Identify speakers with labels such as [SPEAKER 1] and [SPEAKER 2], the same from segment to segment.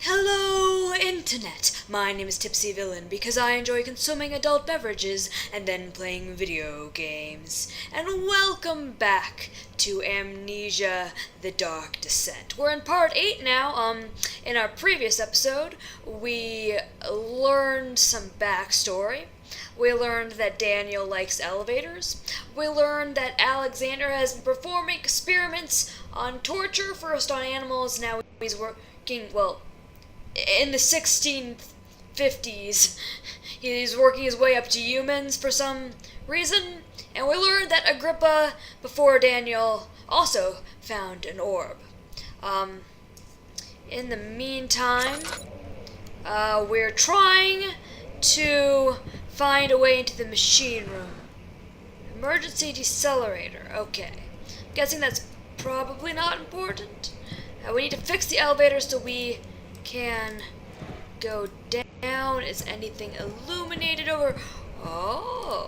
[SPEAKER 1] Hello, Internet! My name is Tipsy Villain because I enjoy consuming adult beverages and then playing video games. And welcome back to Amnesia, The Dark Descent. We're in part 8 now. In our previous episode, we learned some backstory. We learned that Daniel likes elevators. We learned that Alexander has been performing experiments on torture, first on animals, now he's working, in the 1650s, he's working his way up to humans for some reason. And we learned that Agrippa, before Daniel, also found an orb. In the meantime, we're trying to find a way into the machine room. Emergency decelerator. Okay. I'm guessing that's probably not important. We need to fix the elevator so we can go down. Is anything illuminated over? Oh.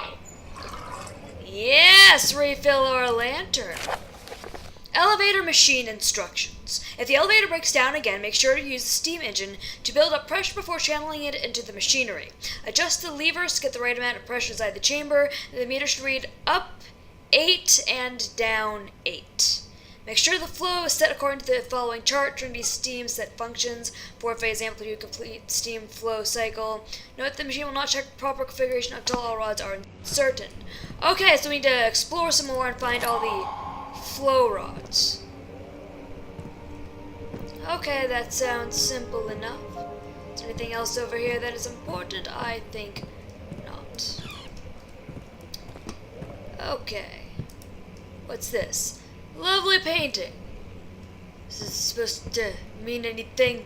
[SPEAKER 1] Yes, refill our lantern. Elevator machine instructions. If the elevator breaks down again, make sure to use the steam engine to build up pressure before channeling it into the machinery. Adjust the levers to get the right amount of pressure inside the chamber. The meter should read up 8 and down 8. Make sure the flow is set according to the following chart. Trinity steam set functions. 4-phase amplitude, complete steam flow cycle. Note the machine will not check proper configuration until all rods are certain. Okay, so we need to explore some more and find all the flow rods. Okay, that sounds simple enough. Is there anything else over here that is important? I think not. Okay. What's this? Lovely painting. Is this supposed to mean anything?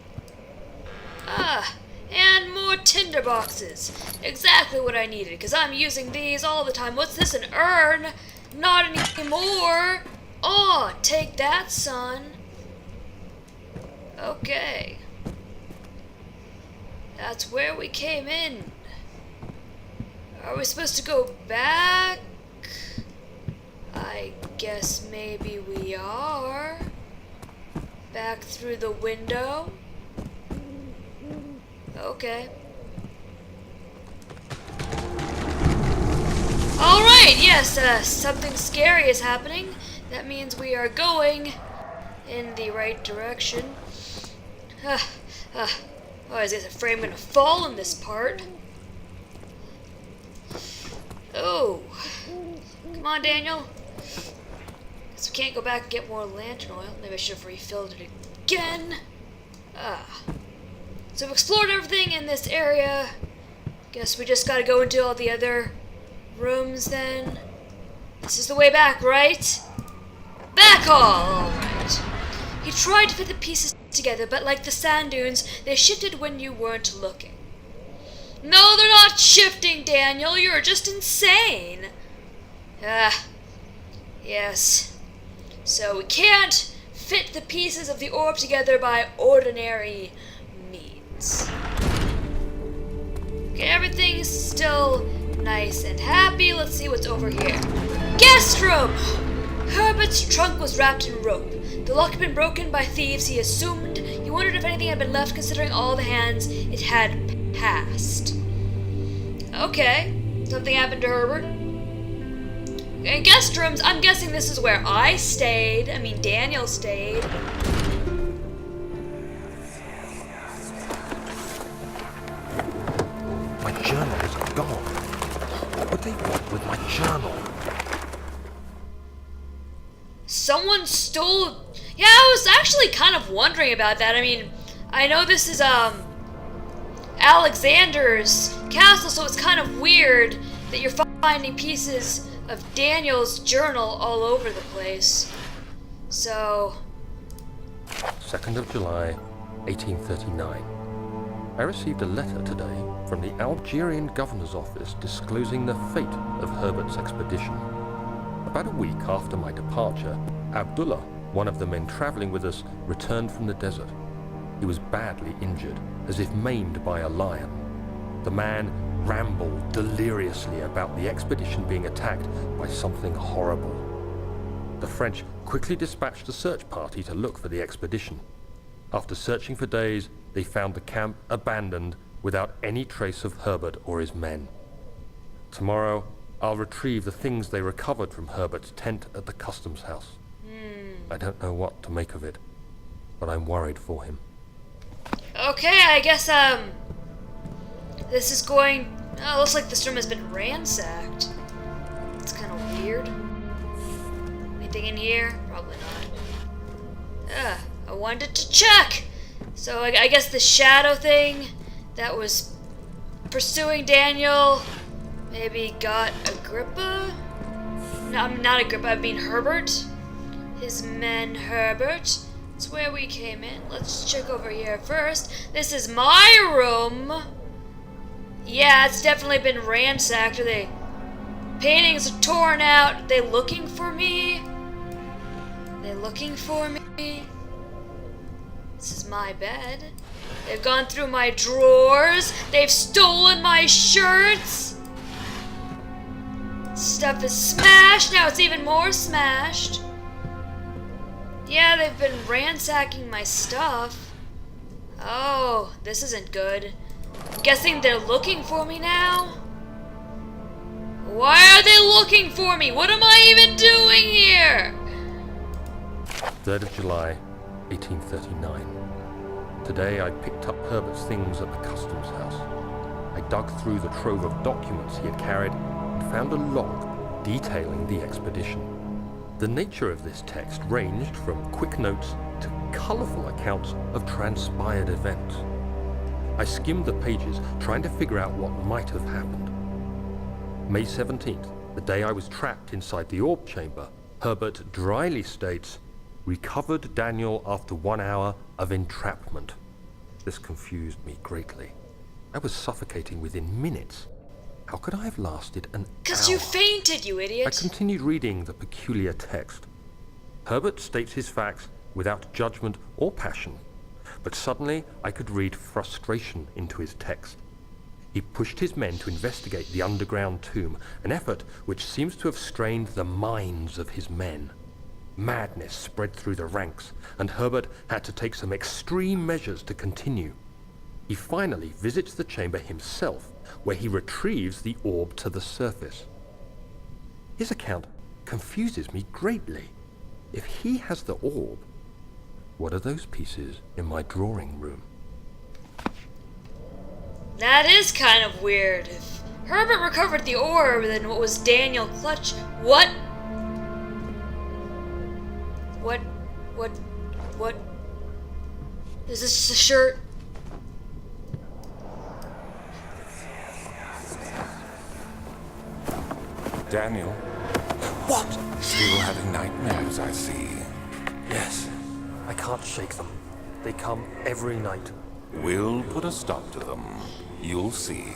[SPEAKER 1] Ah, and more tinder boxes. Exactly what I needed, because I'm using these all the time. What's this, an urn? Not anymore. Oh, take that, son. Okay. That's where we came in. Are we supposed to go back? I guess maybe we are. Back through the window. Okay. Alright, yes, something scary is happening. That means we are going in the right direction. Oh, I was afraid I'm gonna fall in this part. Oh. Come on, Daniel. Guess we can't go back and get more lantern oil. Maybe I should have refilled it again. So we've explored everything in this area. Guess we just gotta go into all the other rooms then. This is the way back, right? Back all! Alright. He tried to fit the pieces together, but like the sand dunes, they shifted when you weren't looking. No, they're not shifting, Daniel. You're just insane. Yes. So we can't fit the pieces of the orb together by ordinary means. Okay, everything's still nice and happy. Let's see what's over here. Guest room! Herbert's trunk was wrapped in rope. The lock had been broken by thieves, he assumed. He wondered if anything had been left, considering all the hands it had passed. Okay. Something happened to Herbert. In guest rooms, I'm guessing this is where I stayed. I mean, Daniel stayed.
[SPEAKER 2] My journal is gone. What would they want with my journal?
[SPEAKER 1] Someone stole... Yeah, I was actually kind of wondering about that. I mean, I know this is, Alexander's castle, so it's kind of weird that you're finding pieces of Daniel's journal all over the place. So...
[SPEAKER 2] 2nd of July, 1839. I received a letter today from the Algerian governor's office disclosing the fate of Herbert's expedition. About a week after my departure, Abdullah, one of the men traveling with us, returned from the desert. He was badly injured, as if maimed by a lion. The man rambled deliriously about the expedition being attacked by something horrible. The French quickly dispatched a search party to look for the expedition. After searching for days, they found the camp abandoned without any trace of Herbert or his men. Tomorrow, I'll retrieve the things they recovered from Herbert's tent at the customs house. I don't know what to make of it, but I'm worried for him.
[SPEAKER 1] Okay, I guess, this is going... Oh, looks like this room has been ransacked. It's kind of weird. Anything in here? Probably not. I wanted to check! So I guess the shadow thing that was pursuing Daniel maybe got Agrippa? No, not Agrippa, I mean Herbert. His men, Herbert. That's where we came in. Let's check over here first. This is my room. Yeah, it's definitely been ransacked. Are they... Paintings are torn out. Are they looking for me? Are they looking for me? This is my bed. They've gone through my drawers. They've stolen my shirts. Stuff is smashed. Now it's even more smashed. Yeah, they've been ransacking my stuff. Oh, this isn't good. Guessing they're looking for me now? Why are they looking for me? What am I even doing here?
[SPEAKER 2] 3rd of July, 1839. Today I picked up Herbert's things at the customs house. I dug through the trove of documents he had carried and found a log detailing the expedition. The nature of this text ranged from quick notes to colourful accounts of transpired events. I skimmed the pages, trying to figure out what might have happened. May 17th, the day I was trapped inside the orb chamber, Herbert dryly states, "Recovered Daniel after 1 hour of entrapment." This confused me greatly. I was suffocating within minutes. How could I have lasted an hour?
[SPEAKER 1] 'Cause you fainted, you
[SPEAKER 2] I
[SPEAKER 1] idiot.
[SPEAKER 2] continued reading the peculiar text. Herbert states his facts without judgment or passion, but suddenly I could read frustration into his text. He pushed his men to investigate the underground tomb, an effort which seems to have strained the minds of his men. Madness spread through the ranks, and Herbert had to take some extreme measures to continue. He finally visits the chamber himself, where he retrieves the orb to the surface. His account confuses me greatly. If he has the orb, what are those pieces in my drawing room?
[SPEAKER 1] That is kind of weird. If Herbert recovered the orb, then what was Daniel clutch? What? What? Is this a shirt?
[SPEAKER 3] Daniel?
[SPEAKER 2] What?
[SPEAKER 3] Still having nightmares, I see.
[SPEAKER 2] Yes, I can't shake them. They come every night.
[SPEAKER 3] We'll put a stop to them. You'll see.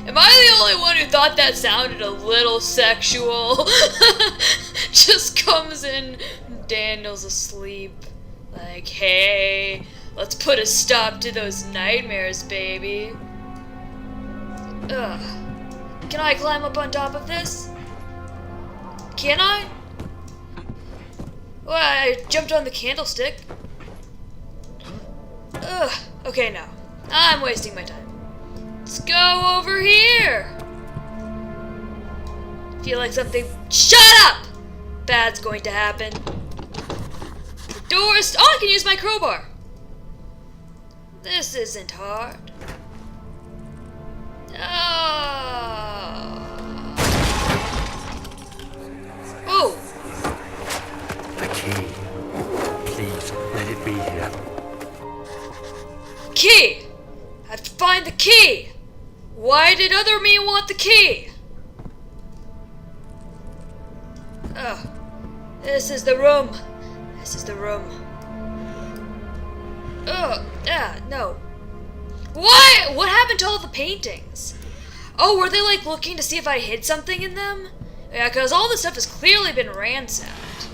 [SPEAKER 1] Am I the only one who thought that sounded a little sexual? Just comes in, Daniel's asleep. Like, hey, let's put a stop to those nightmares, baby. Ugh. Can I climb up on top of this? Can I? Well, I jumped on the candlestick. Ugh. Okay, now. I'm wasting my time. Let's go over here. Feel like something... Shut up! Bad's going to happen. The door's... Oh, I can use my crowbar. This isn't hard. Oh.
[SPEAKER 2] The key. Please, let it be here.
[SPEAKER 1] Key! I have to find the key! Why did other me want the key? Ugh. This is the room. This is the room. Ugh. No. Why? What happened to all the paintings? Oh, were they like looking to see if I hid something in them? Yeah, because all this stuff has clearly been ransacked.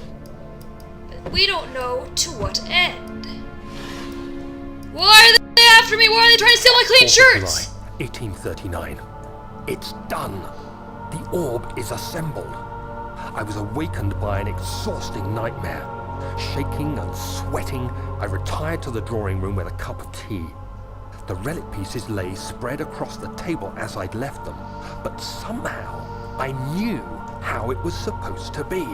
[SPEAKER 1] But we don't know to what end. Why are they after me? Why are they trying to steal my clean
[SPEAKER 2] 4th of
[SPEAKER 1] shirts?
[SPEAKER 2] July, 1839. It's done. The orb is assembled. I was awakened by an exhausting nightmare. Shaking and sweating, I retired to the drawing room with a cup of tea. The relic pieces lay spread across the table as I'd left them, but somehow I knew how it was supposed to be.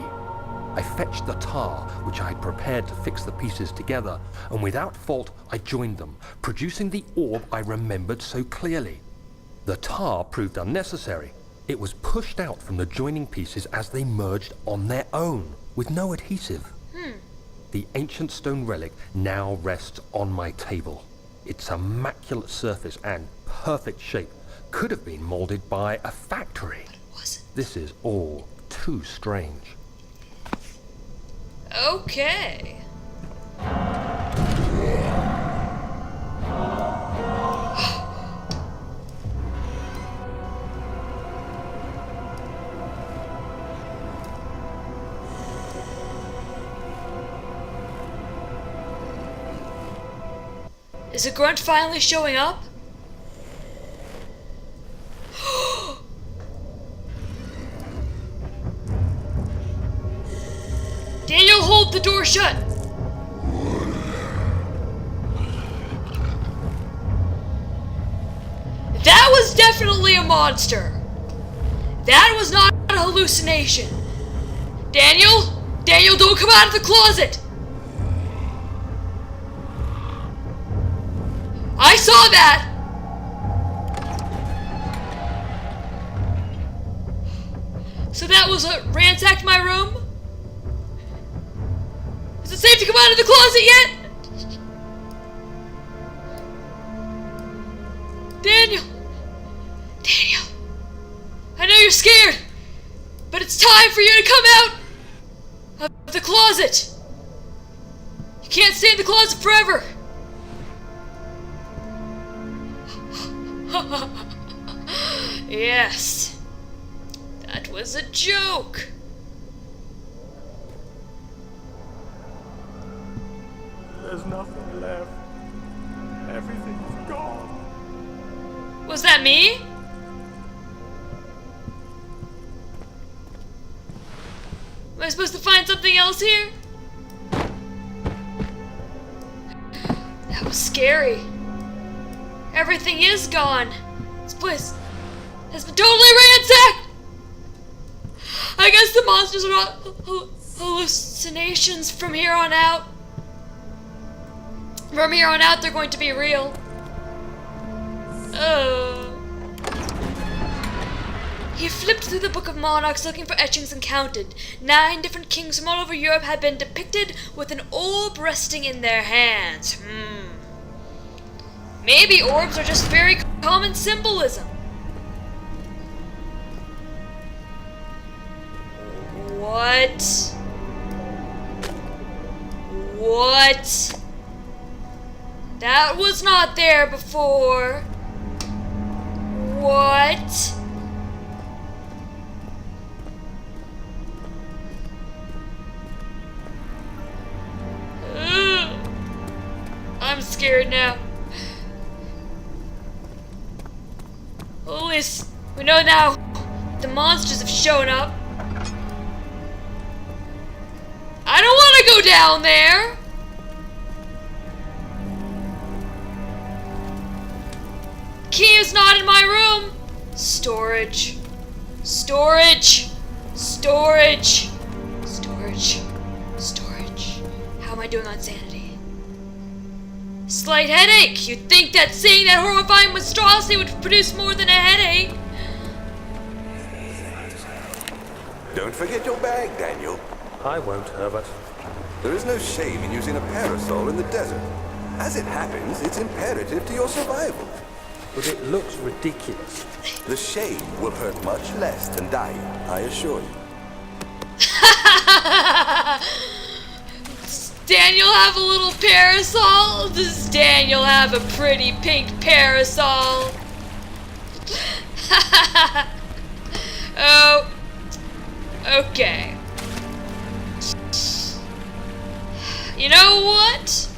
[SPEAKER 2] I fetched the tar, which I had prepared to fix the pieces together, and without fault I joined them, producing the orb I remembered so clearly. The tar proved unnecessary. It was pushed out from the joining pieces as they merged on their own, with no adhesive. The ancient stone relic now rests on my table. Its immaculate surface and perfect shape could have been molded by a factory. This is all too strange.
[SPEAKER 1] Okay. Is the Grunt finally showing up? Daniel, hold the door shut! That was definitely a monster! That was not a hallucination! Daniel! Daniel, don't come out of the closet! I saw that! So that was what ransacked my room? Is it safe to come out of the closet yet? Daniel! Daniel! I know you're scared, but it's time for you to come out of the closet! You can't stay in the closet forever! Yes, that was a joke.
[SPEAKER 3] There's nothing left. Everything's gone.
[SPEAKER 1] Was that me? Am I supposed to find something else here? That was scary. Everything is gone. This place has been totally ransacked. I guess the monsters are not hallucinations from here on out. From here on out, they're going to be real. He flipped through the Book of Monarchs looking for etchings and counted. 9 different kings from all over Europe had been depicted with an orb resting in their hands. Maybe orbs are just very common symbolism. What? What? That was not there before. What? I'm scared now. Well, at least we know now the monsters have shown up. I don't want to go down there. Key is not in my room. Storage. Storage. Storage. Storage. Storage. How am I doing on sanity? Slight headache. You'd think that seeing that horrifying monstrosity would produce more than a headache.
[SPEAKER 4] Don't forget your bag, Daniel.
[SPEAKER 2] I won't, Herbert.
[SPEAKER 4] There is no shame in using a parasol in the desert. As it happens, it's imperative to your survival.
[SPEAKER 2] But it looks ridiculous.
[SPEAKER 4] The shame will hurt much less than dying, I assure you.
[SPEAKER 1] Does Daniel have a little parasol? Does Daniel have a pretty pink parasol? Oh, okay. You know what?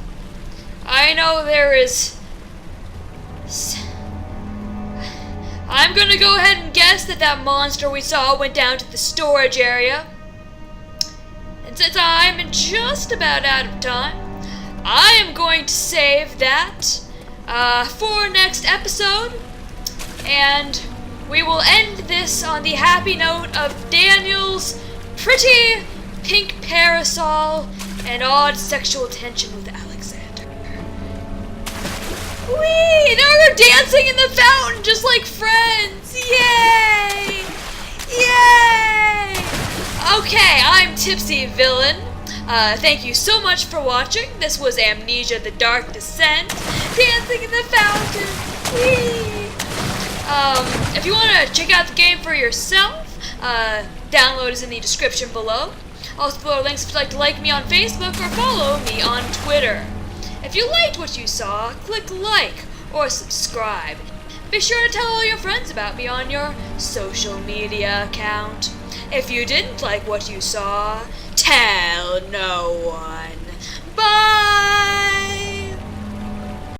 [SPEAKER 1] I know there is... I'm gonna go ahead and guess that that monster we saw went down to the storage area. since I'm just about out of time, I am going to save that for next episode, and we will end this on the happy note of Daniel's pretty pink parasol and odd sexual tension with Alexander. Whee! Now we're dancing in the fountain just like friends! Yay! Yay! Okay, I'm Tipsy Villain. Thank you so much for watching. This was Amnesia: The Dark Descent. Dancing in the fountain. Whee! If you want to check out the game for yourself, download is in the description below. Also below are links if you'd like me on Facebook or follow me on Twitter. If you liked what you saw, click like or subscribe. Be sure to tell all your friends about me on your social media account. If you didn't like what you saw, tell no one.